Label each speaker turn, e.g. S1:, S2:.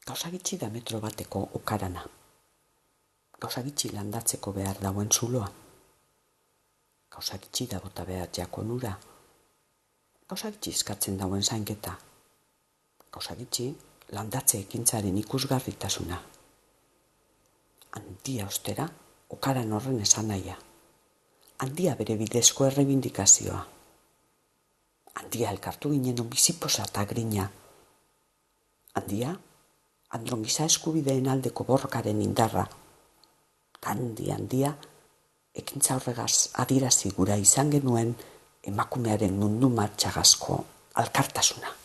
S1: Gauza gitxi da metro bateko okarana. Gauza gitxi landatzeko behar dauen zuloa. Gauza gitxi da bota behar jakonura. Gauza gitxi eskatzen dauen zainketa. Gauza gitxi landatze ekintzaren ikusgarritasuna. Handia ostera, okaran horren esan nahia. Handia bere bidezko errebindikazioa. Handia elkartu ginen biziposa eta grina. Handia, andron giza eskubideen aldeko borrokaren indarra. Handia, ekintza horregaz adirazi gura izan genuen emakumearen mundu martxagazko alkartasuna.